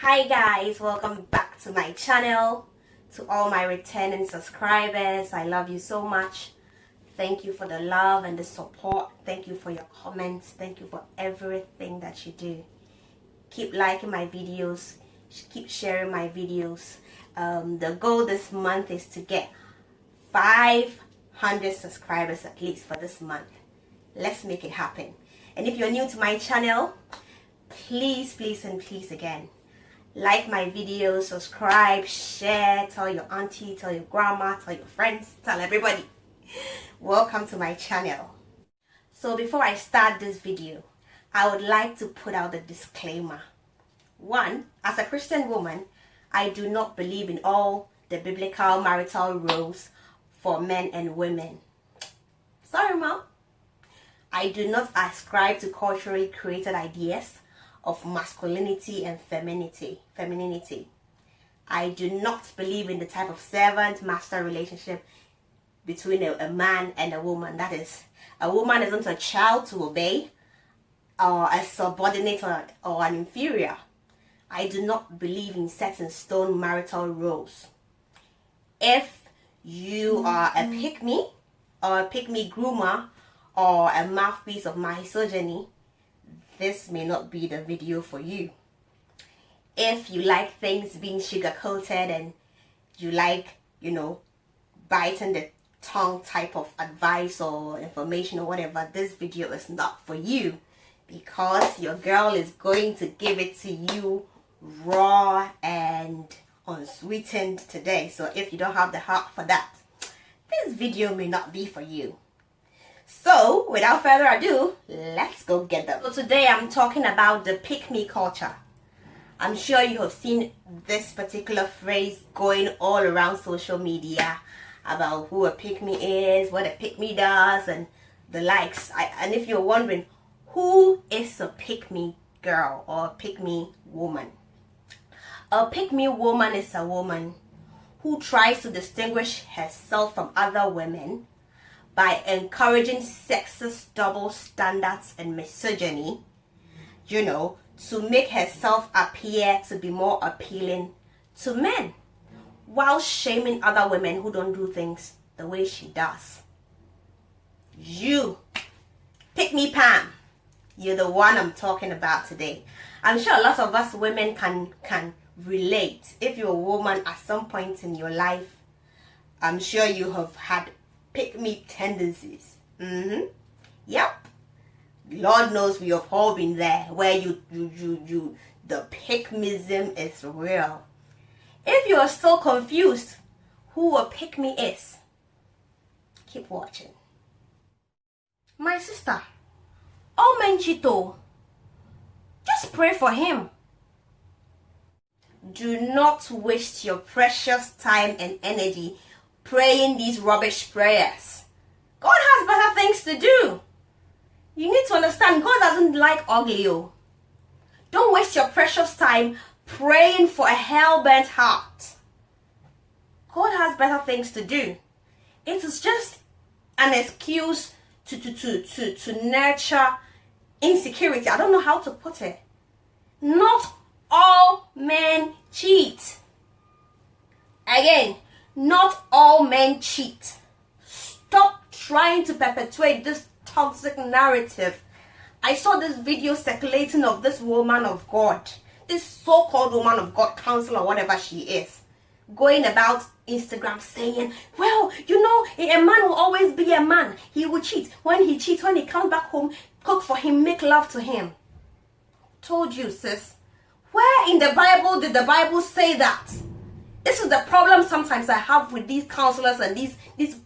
Hi guys, welcome back to my channel. To all my returning subscribers, I love you so much. Thank you for the love and the support. Thank you for your comments. Thank you for everything that you do. Keep liking my videos, keep sharing my videos. The goal this month is to get 500 subscribers at least for this month. Let's make it happen. And if you're new to my channel, please again, like my videos, subscribe, share, tell your auntie, tell your grandma, tell your friends, tell everybody. Welcome to my channel. So before I start this video, I would like to put out a disclaimer. One, as a Christian woman, I do not believe in all the biblical marital roles for men and women. Sorry, Mom. I do not ascribe to culturally created ideas of masculinity and femininity. I do not believe in the type of servant-master relationship between a man and a woman. That is, a woman isn't a child to obey, or a subordinate or an inferior. I do not believe in set in stone marital roles. If you are a pick-me, or a pick-me groomer, or a mouthpiece of misogyny, this may not be the video for you. If you like things being sugar-coated and you like, biting the tongue type of advice or information or whatever, this video is not for you, because your girl is going to give it to you raw and unsweetened today. So if you don't have the heart for that, this video may not be for you. So, without further ado, let's go get them. So today I'm talking about the pick-me culture. I'm sure you have seen this particular phrase going all around social media about who a pick-me is, what a pick-me does, and the likes. And if you're wondering, who is a pick-me girl or a pick-me woman? A pick-me woman is a woman who tries to distinguish herself from other women by encouraging sexist double standards and misogyny, to make herself appear to be more appealing to men, while shaming other women who don't do things the way she does. You, pick me Pam, you're the one I'm talking about today. I'm sure a lot of us women can relate. If you're a woman at some point in your life, I'm sure you have had pick-me tendencies. Yep. Lord knows we have all been there, where the pickmeism is real. If you are still confused who a pick-me is, keep watching. My sister, all men cheat though. Just pray for him. Do not waste your precious time and energy praying these rubbish prayers. God has better things to do. You need to understand, God doesn't like ugly. Don't waste your precious time praying for a hell-bent heart. God has better things to do. It is just an excuse to nurture insecurity. I don't know how to put it. Not all men cheat. Again, not all men cheat. Stop trying to perpetuate this toxic narrative. I saw this video circulating of this woman of God, this so-called woman of God, counselor, whatever she is, going about Instagram saying, well, a man will always be a man. He will cheat. When he cheats, when he comes back home, cook for him, make love to him. Told you, sis. Where in the Bible did the Bible say that? This is the problem sometimes I have with these counselors and these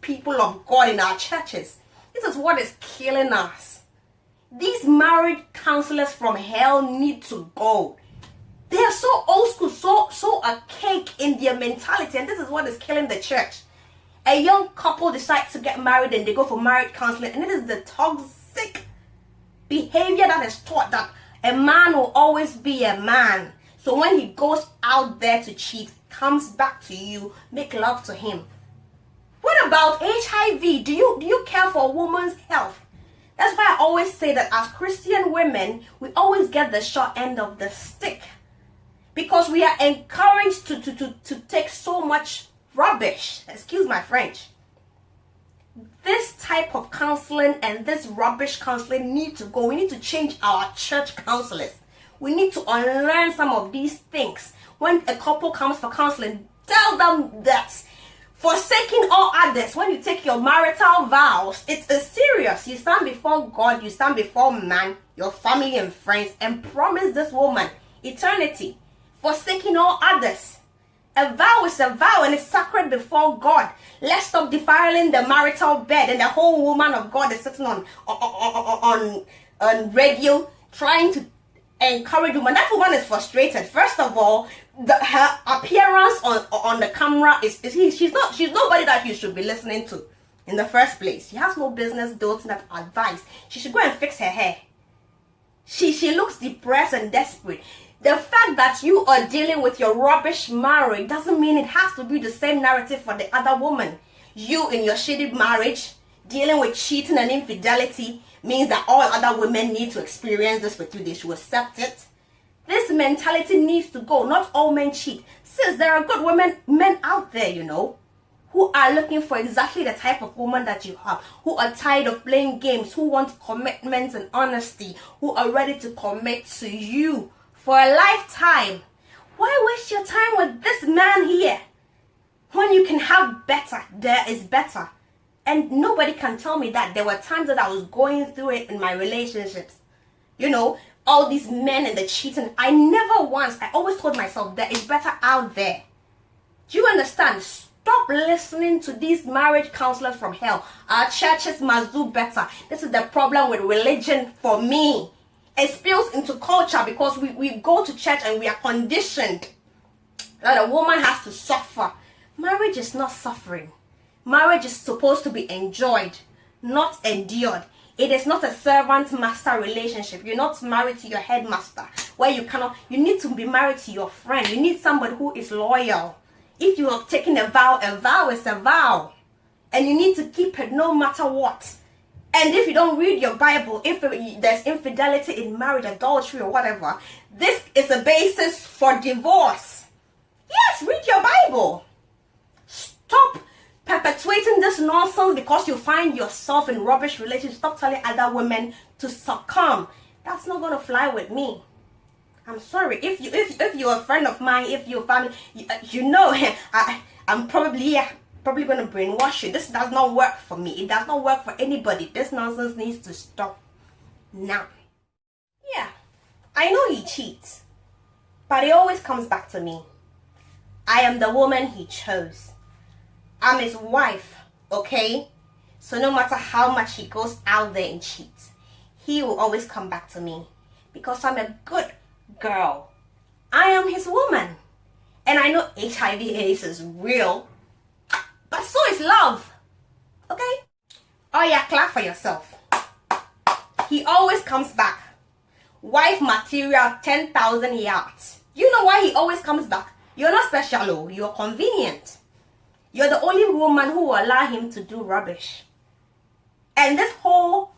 people of God in our churches. This is what is killing us. These married counselors from hell need to go. They are so old school, so archaic in their mentality, and this is what is killing the church. A young couple decides to get married and they go for marriage counseling, and it is the toxic behavior that is taught that a man will always be a man. So when he goes out there to cheat, comes back to you, make love to him. What about HIV? Do you care for a woman's health? That's why I always say that as Christian women, we always get the short end of the stick. because we are encouraged to take so much rubbish. Excuse my French. This type of counseling and this rubbish counseling need to go. We need to change our church counselors. We need to unlearn some of these things. When a couple comes for counseling, tell them that forsaking all others, when you take your marital vows, it is serious. You stand before God, you stand before man, your family and friends, and promise this woman eternity. Forsaking all others. A vow is a vow and it's sacred before God. Let's stop defiling the marital bed, and the whole woman of God is sitting on radio trying to encourage women. That woman is frustrated. First of all, her appearance on the camera she's nobody that you should be listening to in the first place. She has no business doting that advice. She should go and fix her hair. She looks depressed and desperate. The fact that you are dealing with your rubbish marriage doesn't mean it has to be the same narrative for the other woman. You in your shitty marriage, dealing with cheating and infidelity, means that all other women need to experience this with you. They should accept it. This mentality needs to go. Not all men cheat. Since there are good men out there, who are looking for exactly the type of woman that you have, who are tired of playing games, who want commitment and honesty, who are ready to commit to you for a lifetime. Why waste your time with this man here when you can have better? There is better. And nobody can tell me that. There were times that I was going through it in my relationships. All these men and the cheating. I always told myself there is better out there. Do you understand? Stop listening to these marriage counselors from hell. Our churches must do better. This is the problem with religion for me. It spills into culture because we go to church and we are conditioned that a woman has to suffer. Marriage is not suffering. Marriage is supposed to be enjoyed, not endured. It is not a servant-master relationship. You're not married to your headmaster where you need to be married to your friend. You need somebody who is loyal. If you have taken a vow is a vow. And you need to keep it no matter what. And if you don't read your Bible, if there's infidelity in marriage, adultery or whatever, this is a basis for divorce. Yes, read your Bible. Stop perpetuating this nonsense because you find yourself in rubbish relationships. Stop telling other women to succumb. That's not going to fly with me. I'm sorry. If you're a friend of mine, if you're family, I'm probably going to brainwash you. This does not work for me. It does not work for anybody. This nonsense needs to stop now. Yeah, I know he cheats, but it always comes back to me. I am the woman he chose. I'm his wife, okay? So no matter how much he goes out there and cheats, he will always come back to me because I'm a good girl. I am his woman. And I know HIV/AIDS is real, but so is love. Okay? Oh yeah, clap for yourself. He always comes back. Wife material, 10,000 yards. You know why he always comes back? You're not special, oh. You're convenient. You're the only woman who will allow him to do rubbish. And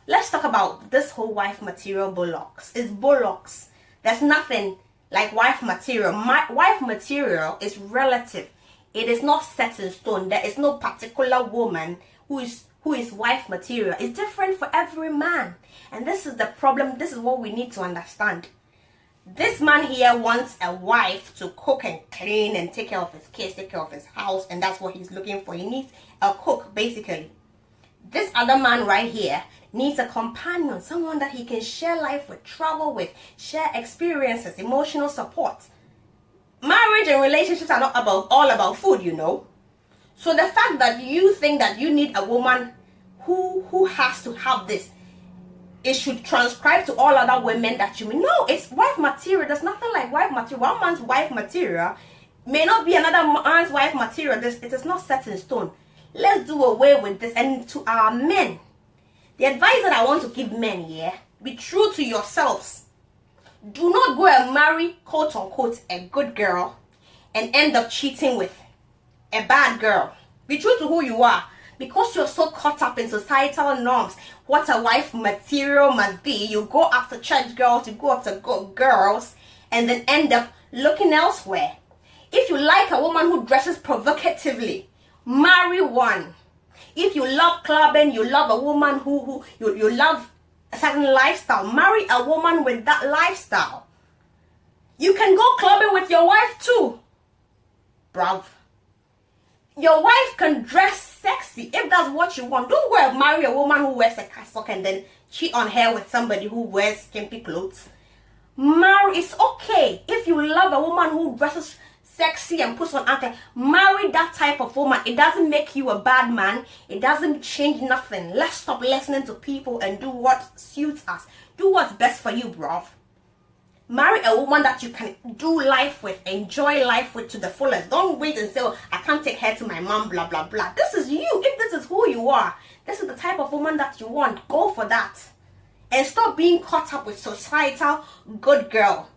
let's talk about this whole wife material bollocks. It's bollocks. There's nothing like wife material. Wife material is relative. It is not set in stone. There is no particular woman who is wife material. It's different for every man. And this is the problem. This is what we need to understand. This man here wants a wife to cook and clean and take care of his kids, take care of his house, and that's what he's looking for. He needs a cook, basically. This other man right here needs a companion, someone that he can share life with, travel with, share experiences, emotional support. Marriage and relationships are not all about food, So the fact that you think that you need a woman who has to have this, it should transcribe to all other women that you mean. No, it's wife material. There's nothing like wife material. One man's wife material may not be another man's wife material. It is not set in stone. Let's do away with this. And to our men, the advice that I want to give men here, be true to yourselves. Do not go and marry, quote unquote, a good girl and end up cheating with a bad girl. Be true to who you are. Because you're so caught up in societal norms, what a wife material must be, you go after church girls, you go after good girls, and then end up looking elsewhere. If you like a woman who dresses provocatively, marry one. If you love clubbing, you love a woman who you love a certain lifestyle, marry a woman with that lifestyle. You can go clubbing with your wife too. Bruv. Your wife can dress sexy if that's what you want. Don't go and marry a woman who wears a cassock and then cheat on her with somebody who wears skimpy clothes. Marry, it's okay. If you love a woman who dresses sexy and puts on anchor, marry that type of woman. It doesn't make you a bad man. It doesn't change nothing. Let's stop listening to people and do what suits us. Do what's best for you, bruv. Marry a woman that you can do life with, enjoy life with to the fullest. Don't wait and say, oh, I can't take her to my mom, blah, blah, blah. This is you. If this is who you are, this is the type of woman that you want. Go for that. And stop being caught up with societal good girl,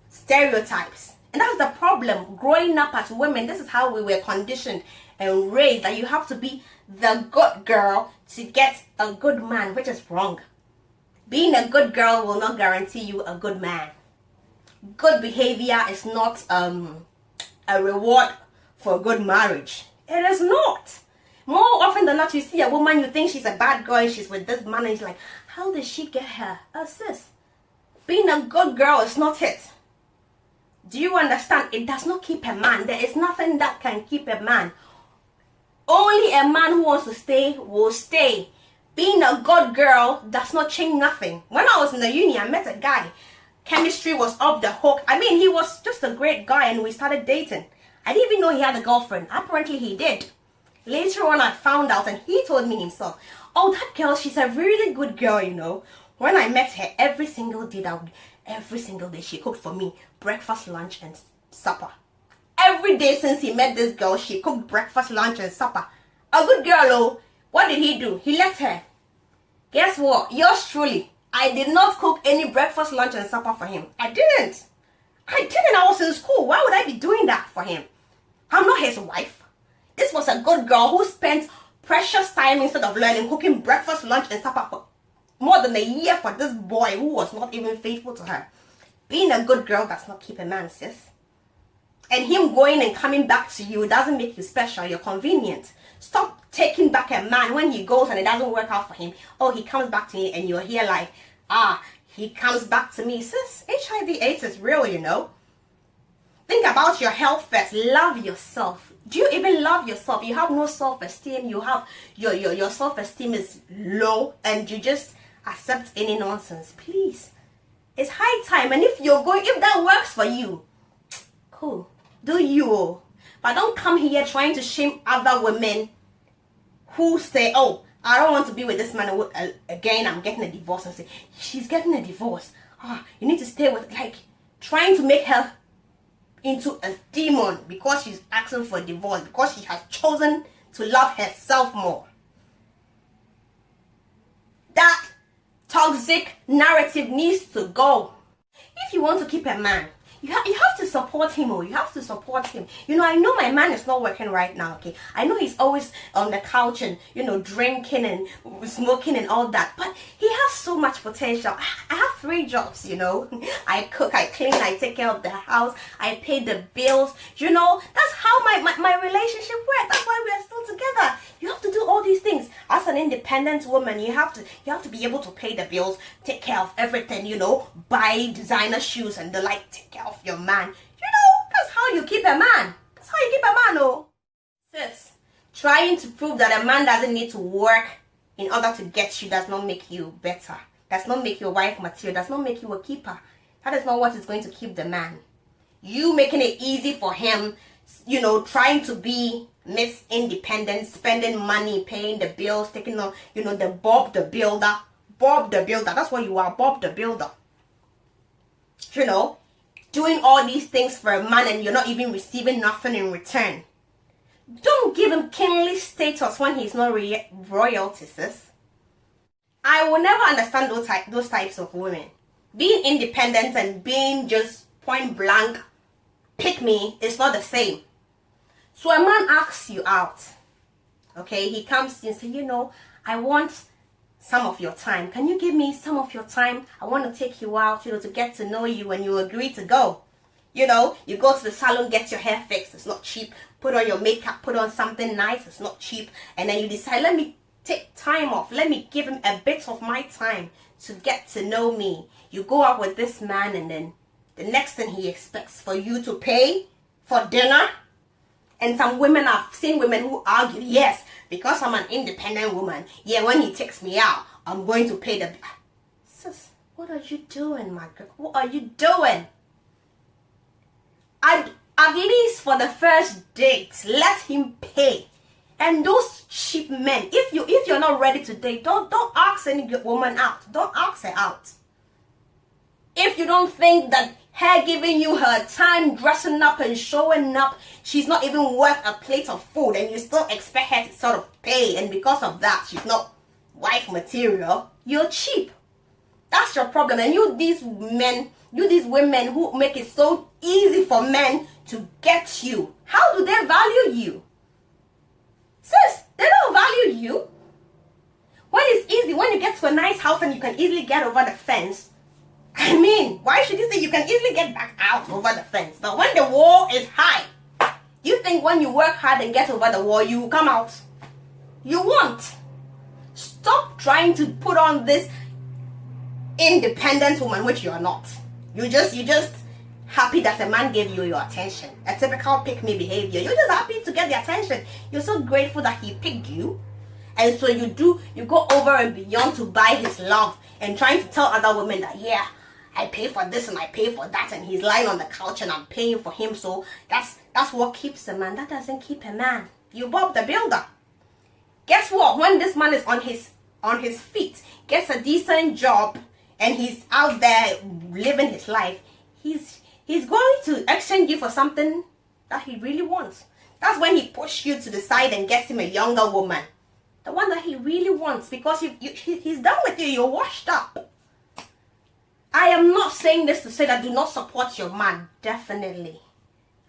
stereotypes. And that's the problem. Growing up as women, this is how we were conditioned and raised, that you have to be the good girl to get a good man, which is wrong. Being a good girl will not guarantee you a good man. Good behavior is not a reward for a good marriage. It is not. More often than not, you see a woman, you think she's a bad girl and she's with this man and she's like, how did she get her? Sis, being a good girl is not it. Do you understand? It does not keep a man. There is nothing that can keep a man. Only a man who wants to stay will stay. Being a good girl does not change nothing. When I was in the uni, I met a guy. Chemistry was off the hook. I mean, he was just a great guy and we started dating. I didn't even know he had a girlfriend. Apparently he did. Later on, I found out and he told me himself, oh, that girl, she's a really good girl, When I met her, every single day she cooked for me breakfast, lunch, and supper. Every day since he met this girl, she cooked breakfast, lunch, and supper. A good girl, oh. What did he do? He left her. Guess what? Yours truly. I did not cook any breakfast, lunch, and supper for him. I didn't. I was in school. Why would I be doing that for him? I'm not his wife. This was a good girl who spent precious time instead of learning cooking breakfast, lunch, and supper for more than a year for this boy who was not even faithful to her. Being a good girl does not keep a man, sis. And him going and coming back to you doesn't make you special. You're convenient. Stop taking back a man when he goes and it doesn't work out for him. Oh, he comes back to me and you're here like, he comes back to me. Sis, HIV/AIDS is real, Think about your health first. Love yourself. Do you even love yourself? You have no self-esteem. You have your self-esteem is low and you just accept any nonsense. Please. It's high time. And if that works for you, cool. Do you. But don't come here trying to shame other women who say, oh, I don't want to be with this man again. I'm getting a divorce. And say, she's getting a divorce. You need to stay with, trying to make her into a demon because she's asking for a divorce, because she has chosen to love herself more. That toxic narrative needs to go. If you want to keep a man, you have to support him, you have to support him. I know my man is not working right now, okay? I know he's always on the couch and, drinking and smoking and all that. But he has so much potential. I have 3 jobs, I cook, I clean, I take care of the house, I pay the bills. That's how my relationship works. That's why we are still together. You have to do all these things. As an independent woman, you have to be able to pay the bills, take care of everything, buy designer shoes and the like, take care of your man. That's how you keep a man. That's how you keep a man, oh. Sis, trying to prove that a man doesn't need to work in order to get you does not make you better. Does not make your wife material. Does not make you a keeper. That is not what is going to keep the man. You making it easy for him, trying to be Miss Independent, spending money, paying the bills, taking on, the Bob the Builder. Bob the Builder. That's what you are, Bob the Builder. Doing all these things for a man and you're not even receiving nothing in return. Don't give him kingly status when he's not royalty, sis. I will never understand those types of women. Being independent and being just point blank pick me is not the same. So a man asks you out. Okay, he comes and says, I want some of your time? Can you give me some of your time? I want to take you out, to get to know you, and you agree to go. You go to the salon, get your hair fixed. It's not cheap. Put on your makeup, put on something nice. It's not cheap. And then you decide, let me take time off. Let me give him a bit of my time to get to know me. You go out with this man, and then the next thing he expects for you to pay for dinner. And some women, I've seen women who argue, yes, because I'm an independent woman, yeah, when he takes me out, I'm going to pay the... Sis, what are you doing, my girl? What are you doing? At least for the first date, let him pay. And those cheap men, if you're not ready to date, don't ask any woman out. Don't ask her out. If you don't think that her giving you her time, dressing up and showing up, she's not even worth a plate of food, and you still expect her to sort of pay, and because of that, she's not wife material, you're cheap. That's your problem. And these women who make it so easy for men to get you, how do they value you? Sis, they don't value you. When it's easy, when you get to a nice house and you can easily get over the fence, I mean, why should you say you can easily get back out over the fence? But when the wall is high, you think when you work hard and get over the wall, you will come out? You won't. Stop trying to put on this independent woman, which you are not. You just happy that a man gave you your attention. A typical pick-me behavior. You're just happy to get the attention. You're so grateful that he picked you. And so you go over and beyond to buy his love and trying to tell other women that, yeah, I pay for this and I pay for that, and he's lying on the couch and I'm paying for him. So that's what keeps a man. That doesn't keep a man. You Bob the Builder. Guess what? When this man is on his feet, gets a decent job, and he's out there living his life, he's going to exchange you for something that he really wants. That's when he pushes you to the side and gets him a younger woman. The one that he really wants, because he's done with you. You're washed up. I am not saying this to say that do not support your man. Definitely.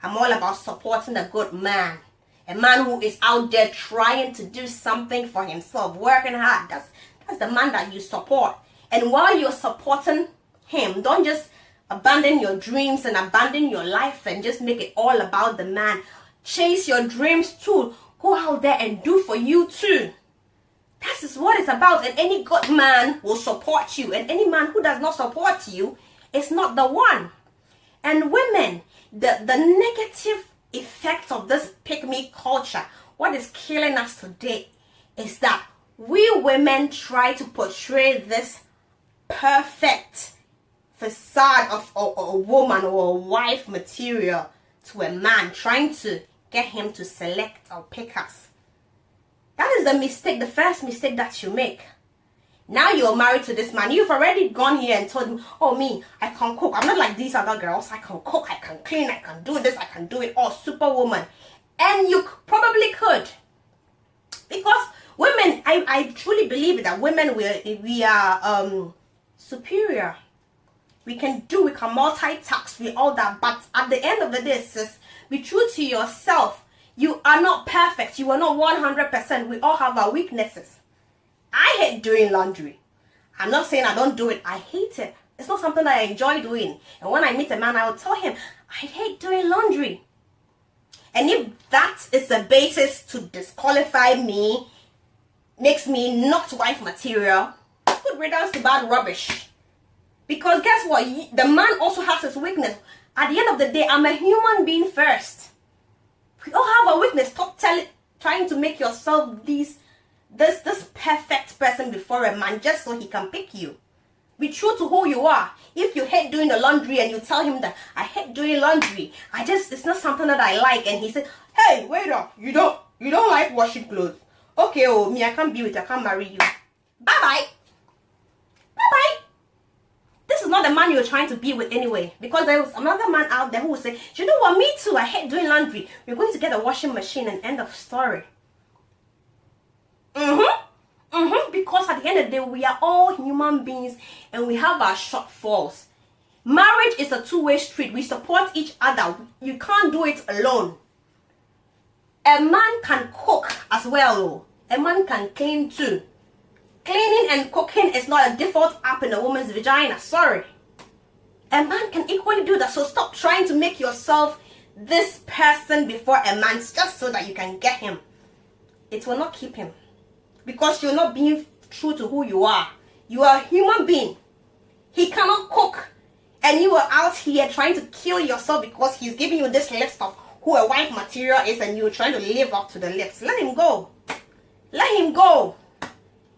I'm all about supporting a good man. A man who is out there trying to do something for himself, working hard. That's the man that you support. And while you're supporting him, don't just abandon your dreams and abandon your life and just make it all about the man. Chase your dreams too. Go out there and do for you too. That is what it's about. And any good man will support you. And any man who does not support you is not the one. And women, the negative effect of this pick-me culture, what is killing us today is that we women try to portray this perfect facade of a woman or a wife material to a man, trying to get him to select or pick us. That is the mistake, the first mistake that you make. Now you're married to this man. You've already gone here and told him, oh, me, I can cook. I'm not like these other girls. I can cook, I can clean, I can do this, I can do it all. Superwoman. And you probably could. Because women, I truly believe that women, we are superior. We can multitask, we all that. But at the end of the day, sis, be true to yourself. You are not perfect. You are not 100%. We all have our weaknesses. I hate doing laundry. I'm not saying I don't do it. I hate it. It's not something that I enjoy doing. And when I meet a man, I will tell him, I hate doing laundry. And if that is the basis to disqualify me, makes me not wife material, good riddance to bad rubbish. Because guess what? The man also has his weakness. At the end of the day, I'm a human being first. We all have a weakness. Stop trying to make yourself this perfect person before a man just so he can pick you. Be true to who you are. If you hate doing the laundry and you tell him that I hate doing laundry, it's not something that I like, and he said, hey, wait up, you don't like washing clothes. Okay, oh, me, I can't be with you, I can't marry you. Bye-bye. Bye-bye. This is not the man you're trying to be with anyway. Because there was another man out there who would say, you know what, me too, I hate doing laundry. We're going to get a washing machine and end of story. Because at the end of the day, we are all human beings and we have our shortfalls. Marriage is a two-way street. We support each other. You can't do it alone. A man can cook as well. A man can clean too. Cleaning and cooking is not a default app in a woman's vagina. Sorry. A man can equally do that. So stop trying to make yourself this person before a man just so that you can get him. It will not keep him. Because you're not being true to who you are. You are a human being. He cannot cook. And you are out here trying to kill yourself because he's giving you this list of who a wife material is and you're trying to live up to the list. Let him go. Let him go.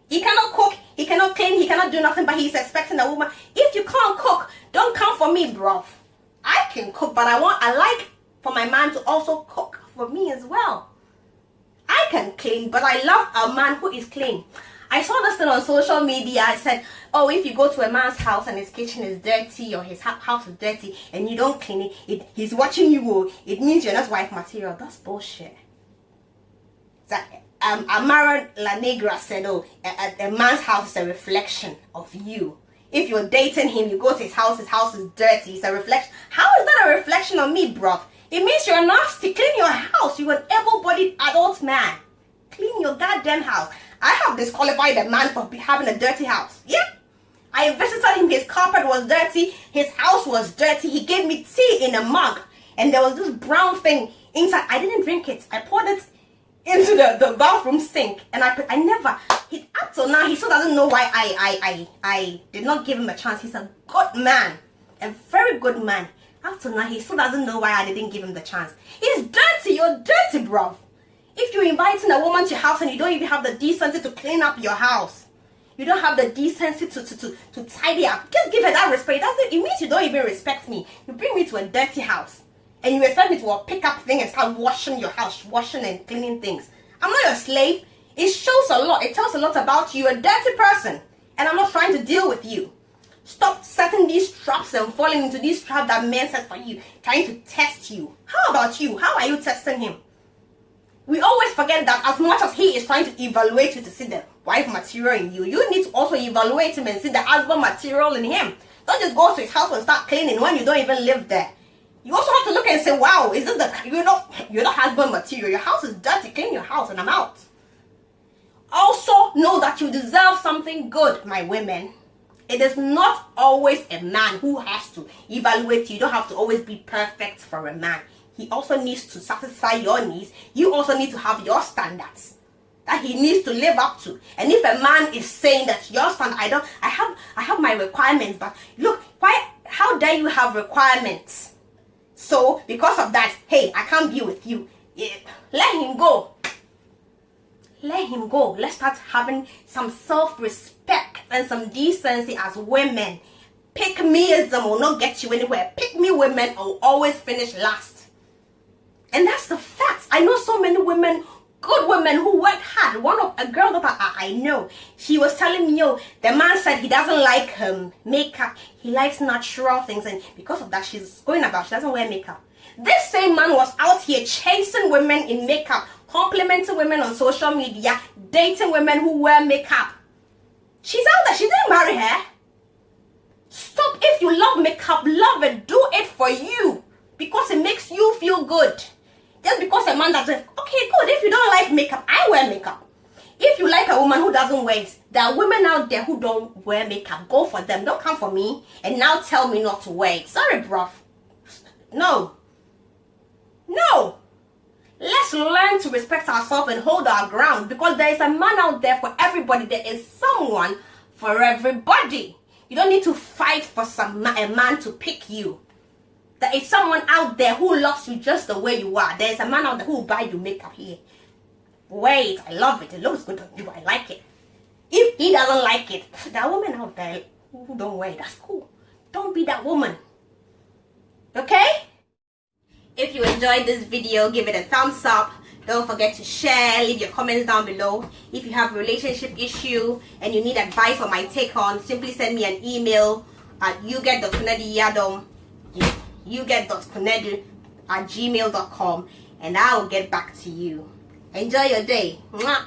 He cannot cook, he cannot clean, he cannot do nothing, but he's expecting a woman. If you can't cook, don't come for me, bro. I can cook, but I like for my man to also cook for me as well. I can clean, but I love a man who is clean. I saw this thing on social media. I said, oh, if you go to a man's house and his kitchen is dirty or his house is dirty and you don't clean it, he's watching you, it means you're not wife material. That's bullshit. Amara La Negra said, oh, a man's house is a reflection of you. If you're dating him, you go to his house is dirty, it's a reflection. How is that a reflection of me, bro? It means you're nasty. Clean your house. You're an able-bodied adult man. Clean your goddamn house. I have disqualified a man for having a dirty house. Yeah. I visited him, his carpet was dirty, his house was dirty, he gave me tea in a mug, and there was this brown thing inside. I didn't drink it. I poured it into the bathroom sink, and up till now, he still doesn't know why I did not give him a chance. He's a good man, a very good man. Up till now, he still doesn't know why I didn't give him the chance. He's dirty, you're dirty, bro. If you're inviting a woman to your house and you don't even have the decency to clean up your house, you don't have the decency to tidy up, just give her that respect. It means you don't even respect me. You bring me to a dirty house and you expect me to pick up things and start washing your house, washing and cleaning things. I'm not your slave. It shows a lot. It tells a lot about you. You're a dirty person, and I'm not trying to deal with you. Stop setting these traps and falling into these traps that men set for you, trying to test you. How about you? How are you testing him? We always forget that as much as he is trying to evaluate you to see the wife material in you, you need to also evaluate him and see the husband material in him. Don't just go to his house and start cleaning when you don't even live there. You also have to look and say, wow, is this you're not husband material. Your house is dirty. Clean your house and I'm out. Also know that you deserve something good, my women. It is not always a man who has to evaluate you. You don't have to always be perfect for a man. He also needs to satisfy your needs. You also need to have your standards that he needs to live up to. And if a man is saying that your standard, I have my requirements, but look, how dare you have requirements? So because of that, hey, I can't be with you. Let him go. Let him go. Let's start having some self-respect and some decency as women. Pickmeism will not get you anywhere. Pick me women will always finish last. And that's the fact. I know so many women, good women who work hard. A girl that I know, she was telling me, yo, the man said he doesn't like makeup. He likes natural things. And because of that, she's going about, she doesn't wear makeup. This same man was out here chasing women in makeup, complimenting women on social media, dating women who wear makeup. She's out there. She didn't marry her. Stop. If you love makeup, love it. Do it for you. Because it makes you feel good. Just because a man doesn't, okay, good. If you don't like makeup, I wear makeup. If you like a woman who doesn't wear it, there are women out there who don't wear makeup. Go for them. Don't come for me and now tell me not to wear it. Sorry, bruv. No. No. Let's learn to respect ourselves and hold our ground, because there is a man out there for everybody. There is someone for everybody. You don't need to fight for a man to pick you. There is someone out there who loves you just the way you are. There is a man out there who will buy you makeup here. Wait, I love it. It looks good on you. I like it. If he doesn't like it, there are women out there who don't wear it. That's cool. Don't be that woman. Okay? If you enjoyed this video, give it a thumbs up. Don't forget to share. Leave your comments down below. If you have a relationship issue and you need advice on my take on, simply send me an email at Uget.konadu@gmail.com and I will get back to you. Enjoy your day. Mwah.